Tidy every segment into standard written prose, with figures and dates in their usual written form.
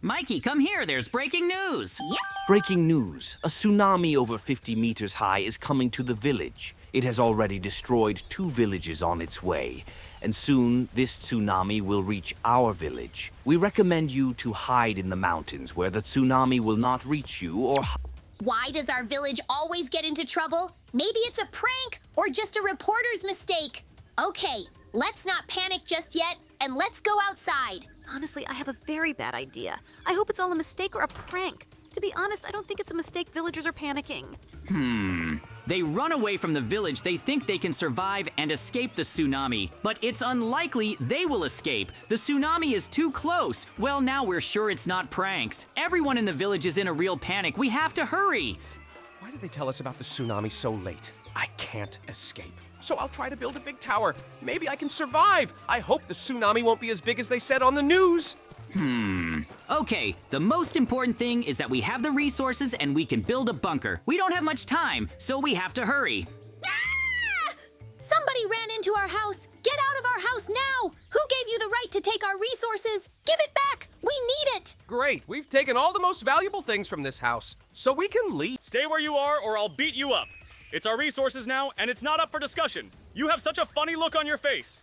Mikey, come here. There's breaking news. Breaking news. A tsunami over 50 meters high is coming to the village. It has already destroyed 2 villages on its way. And soon, this tsunami will reach our village. We recommend you to hide in the mountains where the tsunami will not reach you or... Why does our village always get into trouble? Maybe it's a prank or just a reporter's mistake. Okay, let's not panic just yet and let's go outside. Honestly, I have a very bad idea. I hope it's all a mistake or a prank. To be honest, I don't think it's a mistake villagers are panicking. They run away from the village. They think they can survive and escape the tsunami. But it's unlikely they will escape. The tsunami is too close. Well, now we're sure it's not pranks. Everyone in the village is in a real panic. We have to hurry. Why did they tell us about the tsunami so late? I can't escape. So I'll try to build a big tower. Maybe I can survive. I hope the tsunami won't be as big as they said on the news. Okay, the most important thing is that we have the resources and we can build a bunker. We don't have much time, so we have to hurry. Ah! Somebody ran into our house. Get out of our house now. Who gave you the right to take our resources? Give it back. We need it. Great, we've taken all the most valuable things from this house, so we can leave. Stay where you are or I'll beat you up. It's our resources now, and it's not up for discussion. You have such a funny look on your face.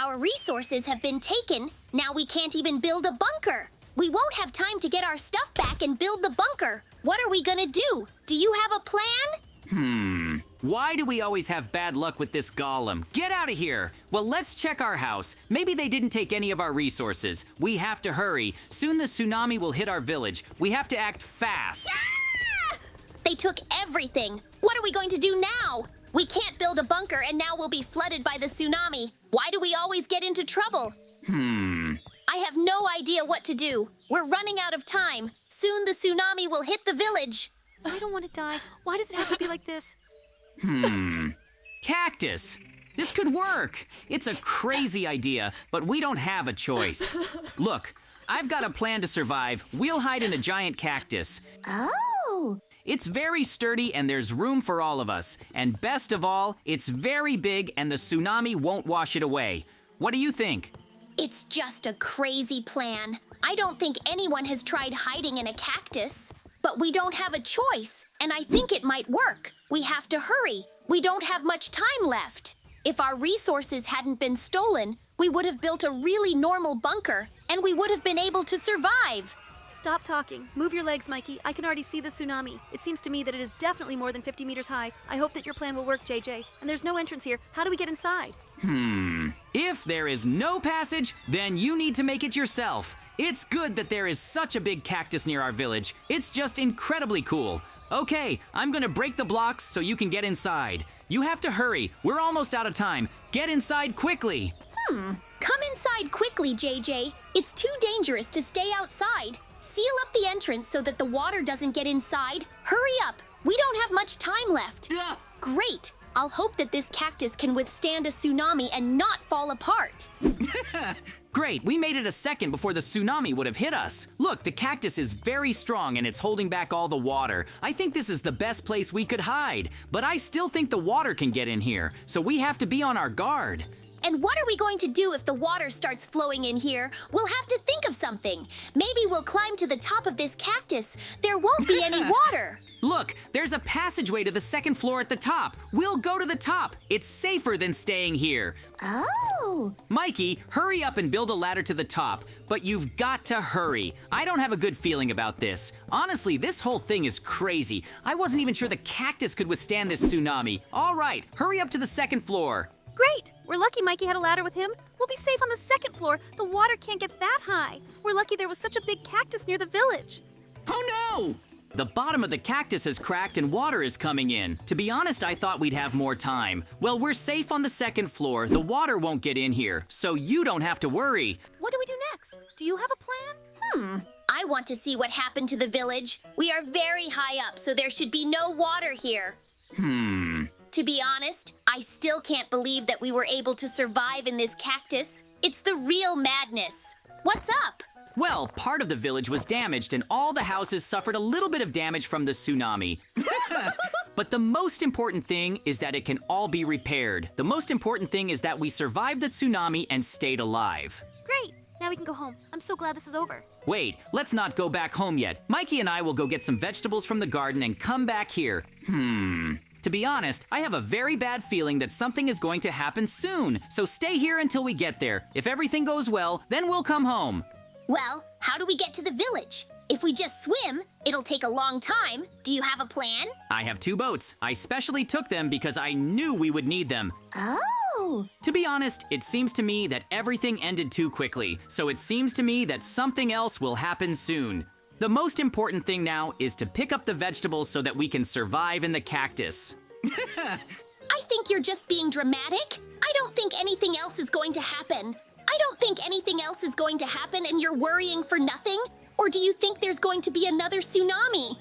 Our resources have been taken. Now we can't even build a bunker. We won't have time to get our stuff back and build the bunker. What are we gonna do? Do you have a plan? Why do we always have bad luck with this golem? Get out of here! Well, let's check our house. Maybe they didn't take any of our resources. We have to hurry. Soon the tsunami will hit our village. We have to act fast. Ah! They took everything. What are we going to do now? We can't build a bunker and now we'll be flooded by the tsunami. Why do we always get into trouble? I have no idea what to do. We're running out of time. Soon the tsunami will hit the village. I don't want to die. Why does it have to be like this? Cactus! This could work. It's a crazy idea, but we don't have a choice. Look, I've got a plan to survive. We'll hide in a giant cactus. Oh! It's very sturdy and there's room for all of us. And best of all, it's very big and the tsunami won't wash it away. What do you think? It's just a crazy plan. I don't think anyone has tried hiding in a cactus. But we don't have a choice, and I think it might work. We have to hurry. We don't have much time left. If our resources hadn't been stolen, we would have built a really normal bunker, and we would have been able to survive. Stop talking. Move your legs, Mikey. I can already see the tsunami. It seems to me that it is definitely more than 50 meters high. I hope that your plan will work, JJ. And there's no entrance here. How do we get inside? If there is no passage, then you need to make it yourself. It's good that there is such a big cactus near our village. It's just incredibly cool. Okay, I'm gonna break the blocks so you can get inside. You have to hurry. We're almost out of time. Get inside quickly. Come inside quickly, JJ. It's too dangerous to stay outside. Seal up the entrance so that the water doesn't get inside. Hurry up. We don't have much time left. Great. I'll hope that this cactus can withstand a tsunami and not fall apart. Great, we made it a second before the tsunami would have hit us. Look, the cactus is very strong and it's holding back all the water. I think this is the best place we could hide, but I still think the water can get in here, so we have to be on our guard. And what are we going to do if the water starts flowing in here? We'll have to think of something. Maybe we'll climb to the top of this cactus. There won't be any water. Look, there's a passageway to the second floor at the top. We'll go to the top. It's safer than staying here. Oh. Mikey, hurry up and build a ladder to the top, but you've got to hurry. I don't have a good feeling about this. Honestly, this whole thing is crazy. I wasn't even sure the cactus could withstand this tsunami. All right, hurry up to the second floor. Great! We're lucky Mikey had a ladder with him. We'll be safe on the second floor. The water can't get that high. We're lucky there was such a big cactus near the village. Oh no! The bottom of the cactus has cracked and water is coming in. To be honest, I thought we'd have more time. Well, we're safe on the second floor. The water won't get in here, so you don't have to worry. What do we do next? Do you have a plan? I want to see what happened to the village. We are very high up, so there should be no water here. To be honest, I still can't believe that we were able to survive in this cactus. It's the real madness. What's up? Well, part of the village was damaged and all the houses suffered a little bit of damage from the tsunami. But the most important thing is that it can all be repaired. The most important thing is that we survived the tsunami and stayed alive. Great! Now we can go home. I'm so glad this is over. Wait, let's not go back home yet. Mikey and I will go get some vegetables from the garden and come back here. To be honest, I have a very bad feeling that something is going to happen soon. So stay here until we get there. If everything goes well, then we'll come home. Well, how do we get to the village? If we just swim, it'll take a long time. Do you have a plan? I have 2 boats. I specially took them because I knew we would need them. Oh. To be honest, it seems to me that everything ended too quickly, so it seems to me that something else will happen soon. The most important thing now is to pick up the vegetables so that we can survive in the cactus. I think you're just being dramatic. I don't think anything else is going to happen. I don't think anything else is going to happen and you're worrying for nothing. Or do you think there's going to be another tsunami?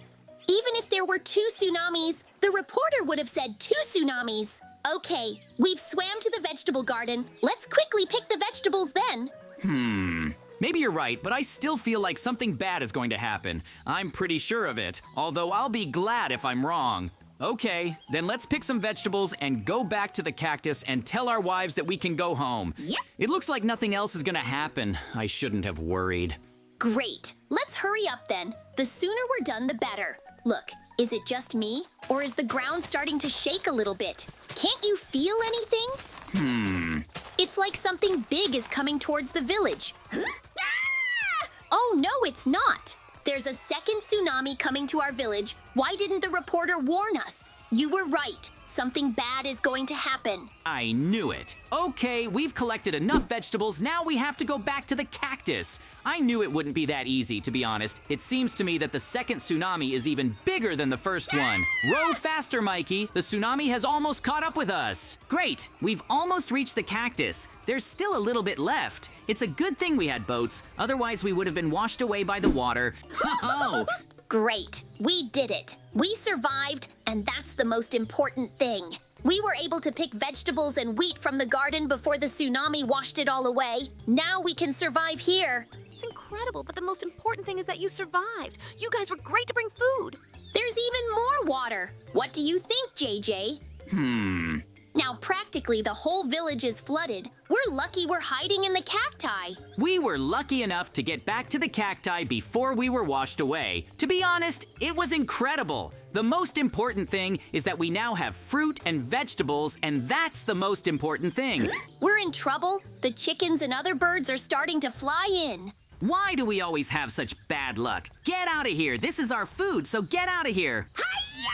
Even if there were 2 tsunamis, the reporter would have said 2 tsunamis. Okay, we've swam to the vegetable garden. Let's quickly pick the vegetables then. Maybe you're right, but I still feel like something bad is going to happen. I'm pretty sure of it, although I'll be glad if I'm wrong. Okay, then let's pick some vegetables and go back to the cactus and tell our wives that we can go home. Yep. It looks like nothing else is gonna happen. I shouldn't have worried. Great. Let's hurry up then. The sooner we're done, the better. Look, is it just me? Or is the ground starting to shake a little bit? Can't you feel anything? It's like something big is coming towards the village. Ah! Oh, no, it's not. There's a second tsunami coming to our village. Why didn't the reporter warn us? You were right. Something bad is going to happen. I knew it. Okay, we've collected enough vegetables. Now we have to go back to the cactus. I knew it wouldn't be that easy, to be honest. It seems to me that the second tsunami is even bigger than the first one. Row faster, Mikey. The tsunami has almost caught up with us. Great, we've almost reached the cactus. There's still a little bit left. It's a good thing we had boats. Otherwise, we would have been washed away by the water. Oh. Great. We did it. We survived, and that's the most important thing. We were able to pick vegetables and wheat from the garden before the tsunami washed it all away. Now we can survive here. It's incredible, but the most important thing is that you survived. You guys were great to bring food. There's even more water. What do you think, JJ? Now, practically the whole village is flooded. We're lucky we're hiding in the cacti. We were lucky enough to get back to the cacti before we were washed away. To be honest, it was incredible. The most important thing is that we now have fruit and vegetables, and that's the most important thing. We're in trouble. The chickens and other birds are starting to fly in. Why do we always have such bad luck? Get out of here. This is our food, so get out of here. Hi-ya!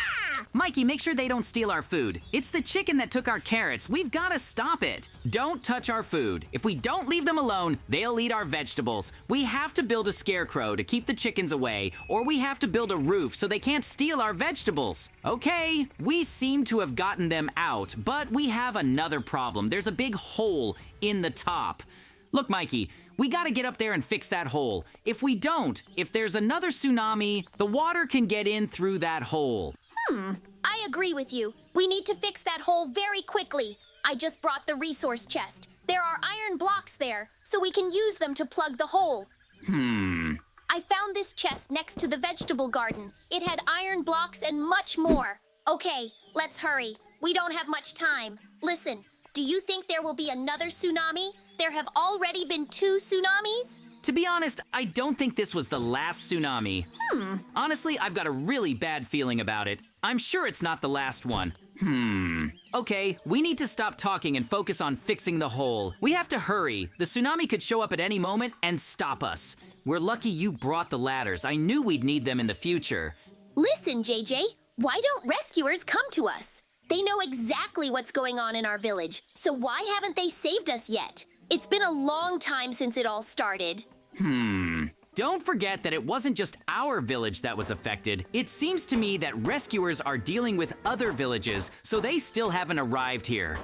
Mikey, make sure they don't steal our food. It's the chicken that took our carrots. We've got to stop it. Don't touch our food. If we don't leave them alone, they'll eat our vegetables. We have to build a scarecrow to keep the chickens away, or we have to build a roof so they can't steal our vegetables. Okay, we seem to have gotten them out, but we have another problem. There's a big hole in the top. Look, Mikey, we gotta get up there and fix that hole. If we don't, if there's another tsunami, the water can get in through that hole. I agree with you. We need to fix that hole very quickly. I just brought the resource chest. There are iron blocks there, so we can use them to plug the hole. I found this chest next to the vegetable garden. It had iron blocks and much more. Okay, let's hurry. We don't have much time. Listen, do you think there will be another tsunami? There have already been 2 tsunamis? To be honest, I don't think this was the last tsunami. Honestly, I've got a really bad feeling about it. I'm sure it's not the last one. Okay, we need to stop talking and focus on fixing the hole. We have to hurry. The tsunami could show up at any moment and stop us. We're lucky you brought the ladders. I knew we'd need them in the future. Listen, JJ, why don't rescuers come to us? They know exactly what's going on in our village, so why haven't they saved us yet? It's been a long time since it all started. Don't forget that it wasn't just our village that was affected. It seems to me that rescuers are dealing with other villages, so they still haven't arrived here.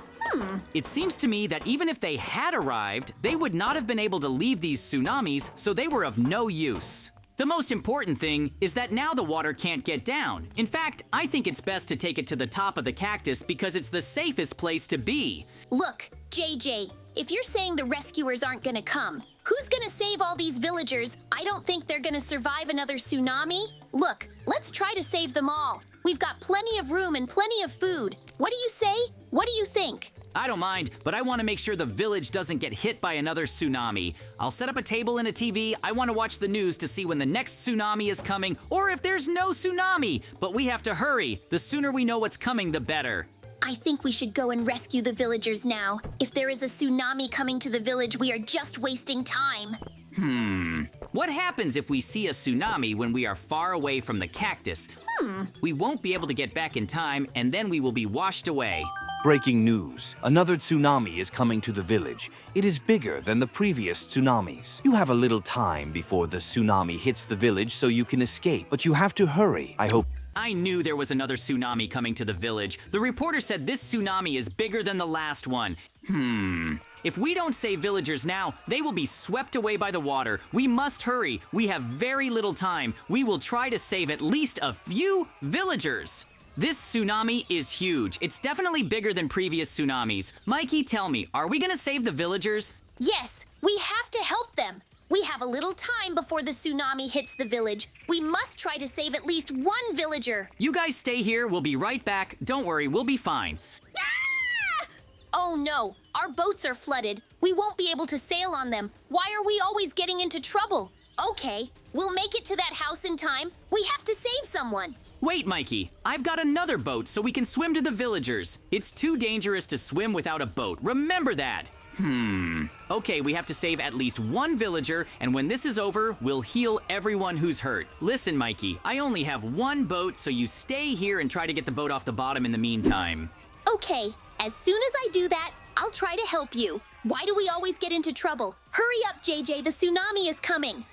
It seems to me that even if they had arrived, they would not have been able to leave these tsunamis, so they were of no use. The most important thing is that now the water can't get down. In fact, I think it's best to take it to the top of the cactus because it's the safest place to be. Look, JJ, if you're saying the rescuers aren't gonna come, who's gonna save all these villagers? I don't think they're gonna survive another tsunami. Look, let's try to save them all. We've got plenty of room and plenty of food. What do you say? What do you think? I don't mind, but I want to make sure the village doesn't get hit by another tsunami. I'll set up a table and a TV. I want to watch the news to see when the next tsunami is coming or if there's no tsunami. But we have to hurry. The sooner we know what's coming, the better. I think we should go and rescue the villagers now. If there is a tsunami coming to the village, we are just wasting time. What happens if we see a tsunami when we are far away from the cactus? We won't be able to get back in time, and then we will be washed away. Breaking news. Another tsunami is coming to the village. It is bigger than the previous tsunamis. You have a little time before the tsunami hits the village so you can escape, but you have to hurry. I knew there was another tsunami coming to the village. The reporter said this tsunami is bigger than the last one. If we don't save villagers now, they will be swept away by the water. We must hurry. We have very little time. We will try to save at least a few villagers. This tsunami is huge. It's definitely bigger than previous tsunamis. Mikey, tell me, are we gonna save the villagers? Yes, we have to help them. We have a little time before the tsunami hits the village. We must try to save at least one villager. You guys stay here. We'll be right back. Don't worry, we'll be fine. Oh no, our boats are flooded. We won't be able to sail on them. Why are we always getting into trouble? Okay, we'll make it to that house in time. We have to save someone. Wait, Mikey. I've got another boat so we can swim to the villagers. It's too dangerous to swim without a boat. Remember that. Okay, we have to save at least one villager, and when this is over, we'll heal everyone who's hurt. Listen, Mikey, I only have one boat, so you stay here and try to get the boat off the bottom in the meantime. Okay, as soon as I do that, I'll try to help you. Why do we always get into trouble? Hurry up, JJ, the tsunami is coming.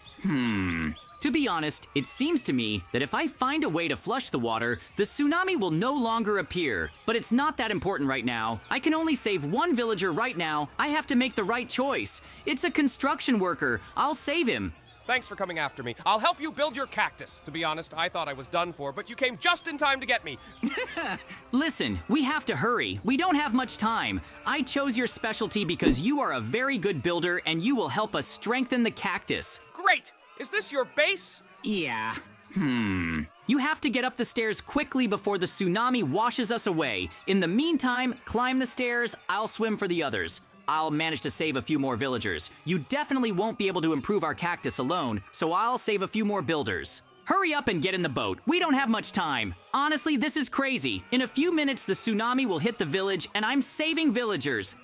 To be honest, it seems to me that if I find a way to flush the water, the tsunami will no longer appear. But it's not that important right now. I can only save one villager right now. I have to make the right choice. It's a construction worker. I'll save him. Thanks for coming after me. I'll help you build your cactus. To be honest, I thought I was done for, but you came just in time to get me. Listen, we have to hurry. We don't have much time. I chose your specialty because you are a very good builder and you will help us strengthen the cactus. Great! Is this your base? Yeah. You have to get up the stairs quickly before the tsunami washes us away. In the meantime, climb the stairs. I'll swim for the others. I'll manage to save a few more villagers. You definitely won't be able to improve our cactus alone, so I'll save a few more builders. Hurry up and get in the boat. We don't have much time. Honestly, this is crazy. In a few minutes, the tsunami will hit the village, and I'm saving villagers.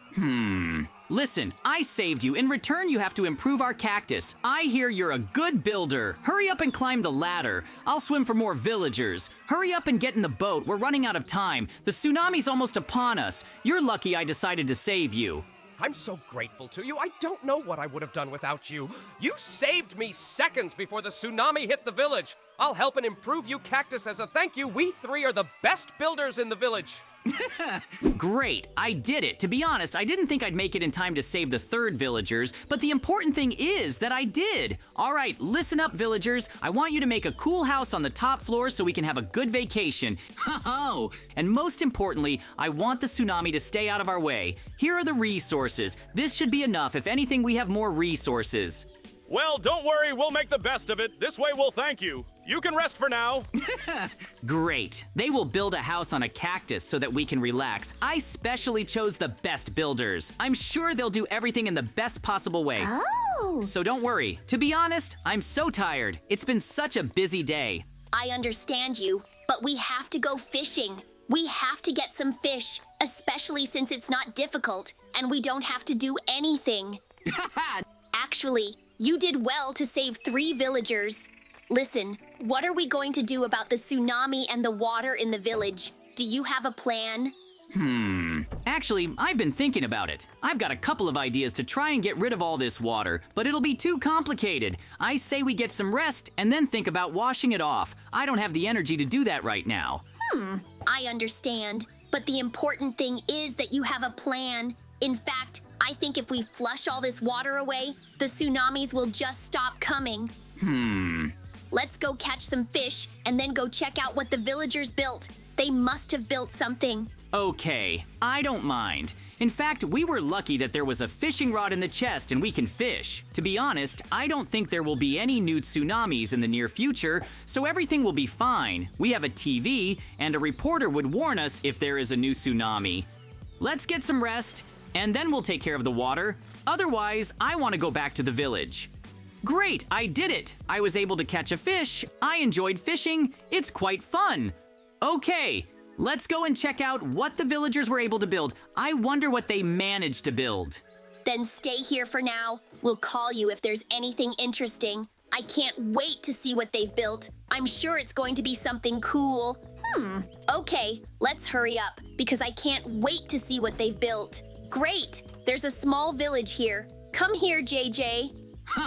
Listen, I saved you. In return, you have to improve our cactus. I hear you're a good builder. Hurry up and climb the ladder. I'll swim for more villagers. Hurry up and get in the boat. We're running out of time. The tsunami's almost upon us. You're lucky I decided to save you. I'm so grateful to you. I don't know what I would have done without you. You saved me seconds before the tsunami hit the village. I'll help and improve you, Cactus, as a thank you. We three are the best builders in the village. Great, I did it. To be honest, I didn't think I'd make it in time to save the third villagers, but the important thing is that I did. All right, listen up, villagers. I want you to make a cool house on the top floor so we can have a good vacation. Ho-ho! And most importantly, I want the tsunami to stay out of our way. Here are the resources. This should be enough. If anything, we have more resources. Well, don't worry, we'll make the best of it. This way we'll thank you. You can rest for now. Great. They will build a house on a cactus so that we can relax. I specially chose the best builders. I'm sure they'll do everything in the best possible way. Oh. So don't worry. To be honest, I'm so tired. It's been such a busy day. I understand you, but we have to go fishing. We have to get some fish, especially since it's not difficult and we don't have to do anything. Actually, you did well to save 3 villagers. Listen, what are we going to do about the tsunami and the water in the village? Do you have a plan? Actually, I've been thinking about it. I've got a couple of ideas to try and get rid of all this water, but it'll be too complicated. I say we get some rest and then think about washing it off. I don't have the energy to do that right now. I understand, but the important thing is that you have a plan. In fact, I think if we flush all this water away, the tsunamis will just stop coming. Let's go catch some fish and then go check out what the villagers built. They must have built something. Okay, I don't mind. In fact, we were lucky that there was a fishing rod in the chest and we can fish. To be honest, I don't think there will be any new tsunamis in the near future, so everything will be fine. We have a TV, and a reporter would warn us if there is a new tsunami. Let's get some rest, and then we'll take care of the water. Otherwise, I want to go back to the village. Great, I did it! I was able to catch a fish. I enjoyed fishing. It's quite fun. Okay, let's go and check out what the villagers were able to build. I wonder what they managed to build. Then stay here for now. We'll call you if there's anything interesting. I can't wait to see what they've built. I'm sure it's going to be something cool. Okay, let's hurry up, because I can't wait to see what they've built. Great! There's a small village here. Come here, JJ.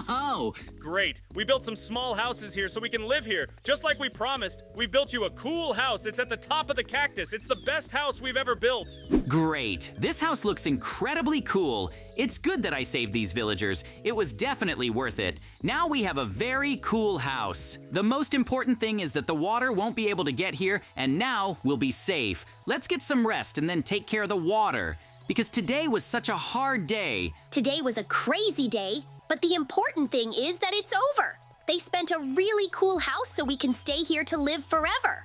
Oh, Great. We built some small houses here so we can live here. Just like we promised. We built you a cool house. It's at the top of the cactus. It's the best house we've ever built. great. This house looks incredibly cool. It's good that I saved these villagers. It was definitely worth it. Now we have a very cool house. The most important thing is that the water won't be able to get here, and now we'll be safe. Let's get some rest and then take care of the water. Because today was such a hard day. Today was a crazy day, but the important thing is that it's over. They spent a really cool house so we can stay here to live forever.